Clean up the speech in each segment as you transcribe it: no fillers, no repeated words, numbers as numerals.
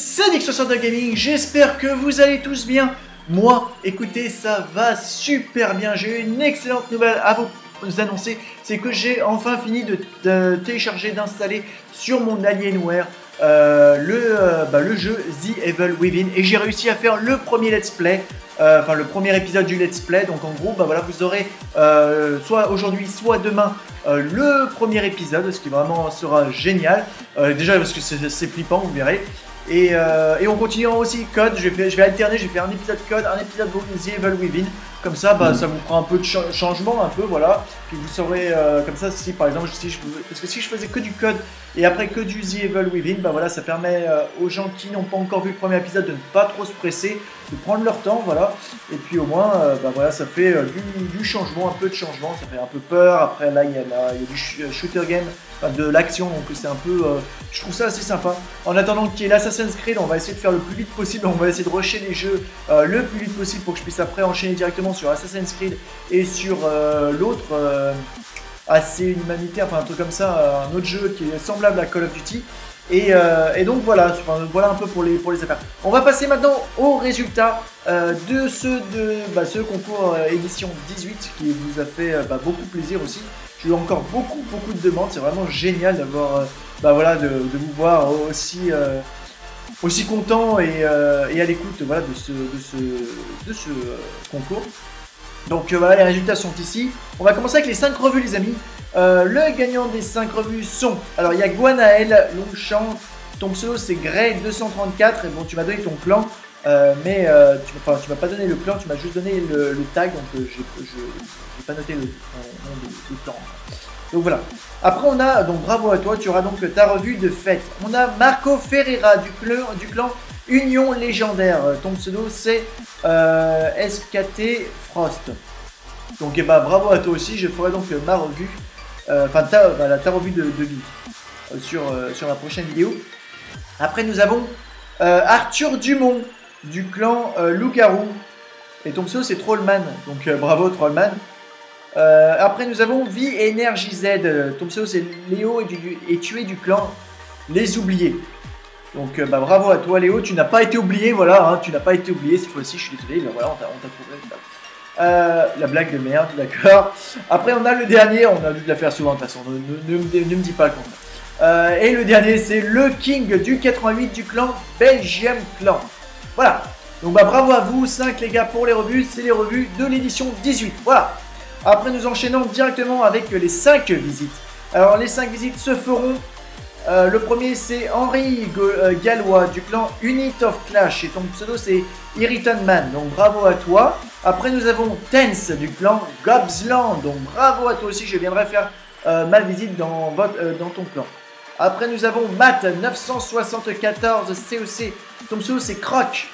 C'est Nick62 Gaming, j'espère que vous allez tous bien. Moi, écoutez, ça va super bien. J'ai une excellente nouvelle à vous annoncer. C'est que j'ai enfin fini de télécharger, d'installer sur mon Alienware le jeu The Evil Within. Et j'ai réussi à faire le premier let's play. Enfin le premier épisode du let's play. Donc en gros, voilà, vous aurez soit aujourd'hui, soit demain le premier épisode, ce qui vraiment sera génial. Déjà parce que c'est flippant, vous verrez. Et on continuera aussi code, je vais alterner, je vais faire un épisode code, un épisode The Evil Within. Comme ça, ça vous fera un peu de changement, un peu, voilà. Puis vous saurez, comme ça, si par exemple, parce que si je faisais que du code et après que du The Evil Within, voilà, ça permet aux gens qui n'ont pas encore vu le premier épisode de ne pas trop se presser, de prendre leur temps, voilà. Et puis au moins, voilà, ça fait du changement, un peu de changement, ça fait un peu peur. Après là, il y a du shooter game, de l'action, donc c'est un peu, je trouve ça assez sympa. En attendant qu'il y ait l'Assassin's Creed, on va essayer de faire le plus vite possible, on va essayer de rusher les jeux le plus vite possible pour que je puisse après enchaîner directement sur Assassin's Creed et sur l'autre AC Humanité, enfin un truc comme ça, un autre jeu qui est semblable à Call of Duty. Et donc voilà, voilà un peu pour les affaires. On va passer maintenant aux résultats de ce concours édition 18 qui vous a fait beaucoup plaisir aussi. J'ai eu encore beaucoup de demandes, c'est vraiment génial d'avoir voilà, de vous voir aussi content et à l'écoute, voilà, de ce concours. Donc voilà, les résultats sont ici. On va commencer avec les 5 revues, les amis. Le gagnant des 5 revues sont... Alors il y a Guanaël, Longchamp, ton pseudo c'est Grey234. Et bon, tu m'as donné ton clan, mais tu m'as pas donné le clan, tu m'as juste donné le tag. Donc j'ai pas noté le nom du clan. Donc voilà. Après on a, donc bravo à toi, tu auras donc ta revue de fête. On a Marco Ferreira du clan Union Légendaire. Ton pseudo c'est SKT Frost. Donc bravo à toi aussi, je ferai donc ma revue, ta revue de vie sur la prochaine vidéo. Après nous avons Arthur Dumont du clan Loup-Garou. Et ton pseudo c'est Trollman, donc bravo Trollman. Après nous avons Vie Energy Z, ton pseudo c'est Léo et tu es du clan Les Oubliés. Donc bravo à toi Léo, tu n'as pas été oublié, voilà, hein, tu n'as pas été oublié cette fois-ci, je suis désolé, mais voilà, on t'a trouvé. La blague de merde, d'accord. Après on a le dernier, on a dû la faire souvent de toute façon, ne me dis pas le contraire. Et le dernier c'est le King du 88 du clan Belgium Clan. Voilà, donc bravo à vous, 5 les gars pour les revues, c'est les revues de l'édition 18, voilà. Après nous enchaînons directement avec les 5 visites. Alors les 5 visites se feront... le premier c'est Henri Gallois du clan Unit of Clash et ton pseudo c'est Irriton Man, donc bravo à toi. Après nous avons Tense du clan Gobsland, donc bravo à toi aussi, je viendrai faire ma visite dans ton clan. Après nous avons Matt 974 COC, ton pseudo c'est Croc.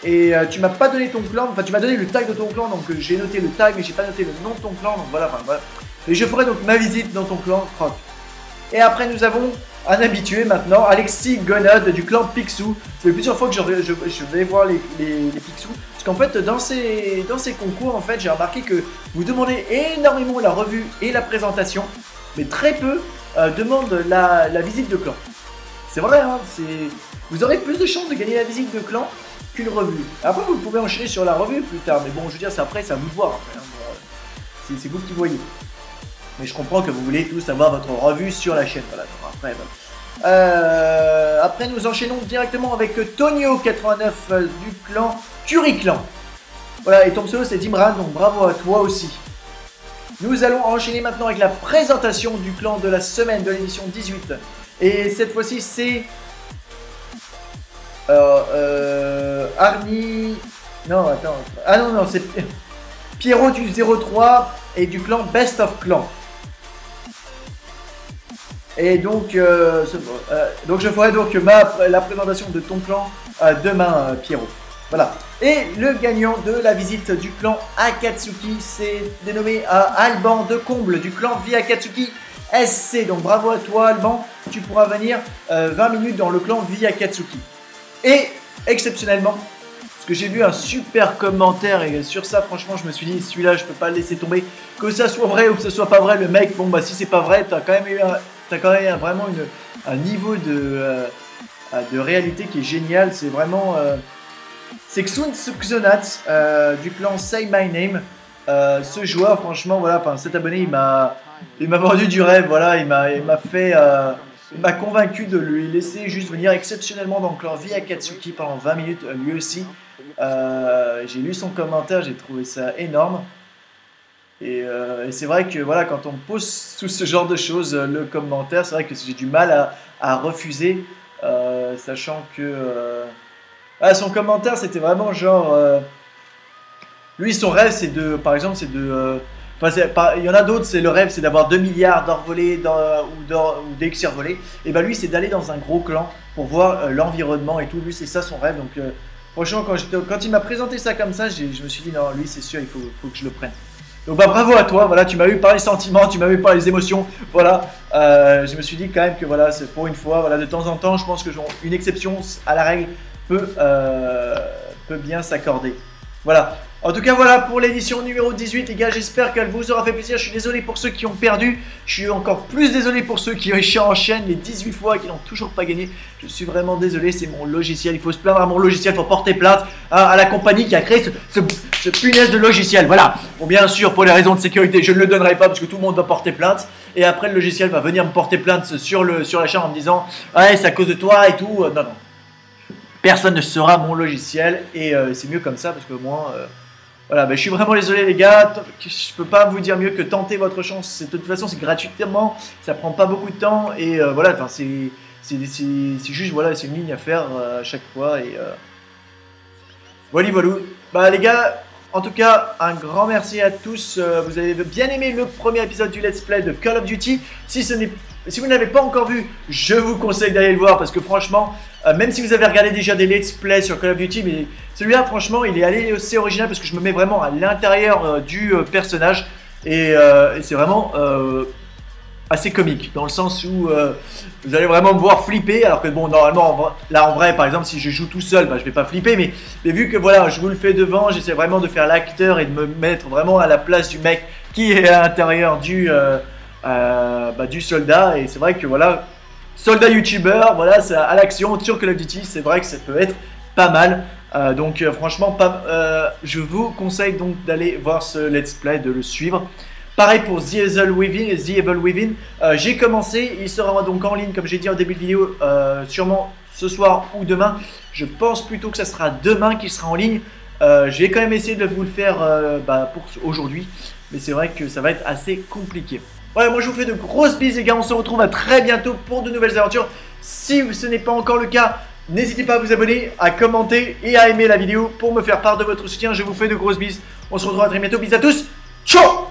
Et tu m'as pas donné ton clan, enfin tu m'as donné le tag de ton clan, donc j'ai noté le tag mais j'ai pas noté le nom de ton clan, donc voilà, voilà. Et je ferai donc ma visite dans ton clan Croc. Et après nous avons un habitué maintenant, Alexis Gonod du clan Picsou. C'est plusieurs fois que je vais voir les Picsou. Parce qu'en fait dans ces concours en fait j'ai remarqué que vous demandez énormément la revue et la présentation, mais très peu demandent la visite de clan. C'est vrai, hein, vous aurez plus de chances de gagner la visite de clan qu'une revue. Après vous pouvez enchaîner sur la revue plus tard, mais bon je veux dire c'est après, c'est à vous de voir après, hein. C'est vous qui voyez. Mais je comprends que vous voulez tous avoir votre revue sur la chaîne. Voilà. Après, nous enchaînons directement avec Tonio89 du clan Curiclan. Voilà, et ton pseudo c'est Dimran, donc bravo à toi aussi. Nous allons enchaîner maintenant avec la présentation du clan de la semaine de l'édition 18. Et cette fois-ci c'est... Arnie... Non, attends. Ah non, c'est Pierrot du 03 et du clan Best of Clan. Et donc, je ferai donc la présentation de ton clan demain, Pierrot. Voilà. Et le gagnant de la visite du clan Akatsuki, c'est dénommé Alban de Comble du clan Vie Akatsuki SC. Donc bravo à toi Alban, tu pourras venir 20 minutes dans le clan Vie Akatsuki. Et exceptionnellement, parce que j'ai vu un super commentaire et sur ça franchement je me suis dit celui-là je peux pas le laisser tomber. Que ça soit vrai ou que ce soit pas vrai, le mec, bon si c'est pas vrai, t'as quand même vraiment un niveau de réalité qui est génial. C'est vraiment... c'est Xun Xonat du clan Say My Name. Ce joueur, franchement, voilà, cet abonné, il m'a vendu du rêve, voilà, il m'a convaincu de lui laisser juste venir exceptionnellement dans le clan Via Katsuki pendant 20 minutes, lui aussi. J'ai lu son commentaire, j'ai trouvé ça énorme. Et c'est vrai que voilà, quand on me pose tout ce genre de choses, le commentaire, c'est vrai que j'ai du mal à refuser, sachant que son commentaire c'était vraiment genre, lui son rêve c'est de, par exemple c'est de, il y en a d'autres, c'est le rêve c'est d'avoir 2 milliards d'or volés ou d'élixir volés, et bah lui c'est d'aller dans un gros clan pour voir l'environnement et tout, lui c'est ça son rêve, donc franchement quand il m'a présenté ça comme ça, je me suis dit non, lui c'est sûr, il faut que je le prenne. Donc bah bravo à toi, voilà, tu m'as eu par les sentiments, tu m'as eu par les émotions, voilà, je me suis dit quand même que voilà, c'est pour une fois, voilà, de temps en temps, je pense que une exception à la règle peut bien s'accorder. Voilà, en tout cas voilà pour l'édition numéro 18 les gars, j'espère qu'elle vous aura fait plaisir. Je suis désolé pour ceux qui ont perdu, je suis encore plus désolé pour ceux qui enchaînent les 18 fois et qui n'ont toujours pas gagné. Je suis vraiment désolé, c'est mon logiciel, il faut se plaindre à mon logiciel pour porter plainte à la compagnie qui a créé ce punaise de logiciel. Voilà, bon bien sûr pour les raisons de sécurité je ne le donnerai pas parce que tout le monde va porter plainte. Et après le logiciel va venir me porter plainte sur la chaîne en me disant ouais c'est à cause de toi et tout, non. Personne ne sera mon logiciel et c'est mieux comme ça parce que moi, voilà, je suis vraiment désolé les gars, je peux pas vous dire mieux que tenter votre chance. De toute façon c'est gratuitement, ça prend pas beaucoup de temps et voilà, c'est juste voilà, c'est une ligne à faire à chaque fois et voilà. Bah les gars, en tout cas un grand merci à tous. Vous avez bien aimé le premier épisode du Let's Play de Call of Duty. Si vous n'avez pas encore vu, je vous conseille d'aller le voir parce que franchement, même si vous avez regardé déjà des let's play sur Call of Duty, mais celui-là franchement il est assez original parce que je me mets vraiment à l'intérieur du personnage et c'est vraiment assez comique dans le sens où vous allez vraiment me voir flipper alors que bon normalement là en vrai par exemple si je joue tout seul je vais pas flipper mais vu que voilà je vous le fais devant, j'essaie vraiment de faire l'acteur et de me mettre vraiment à la place du mec qui est à l'intérieur du soldat et c'est vrai que voilà soldat youtubeur, voilà, à l'action sur Call of Duty, c'est vrai que ça peut être pas mal. Donc franchement, je vous conseille donc d'aller voir ce let's play, de le suivre. Pareil pour The Evil Within, j'ai commencé, il sera donc en ligne comme j'ai dit en début de vidéo, sûrement ce soir ou demain. Je pense plutôt que ça sera demain qu'il sera en ligne. J'ai quand même essayé de vous le faire pour aujourd'hui, mais c'est vrai que ça va être assez compliqué. Ouais, moi je vous fais de grosses bises les gars, on se retrouve à très bientôt pour de nouvelles aventures. Si ce n'est pas encore le cas, n'hésitez pas à vous abonner, à commenter et à aimer la vidéo pour me faire part de votre soutien. Je vous fais de grosses bises, on se retrouve à très bientôt, bisous à tous, ciao.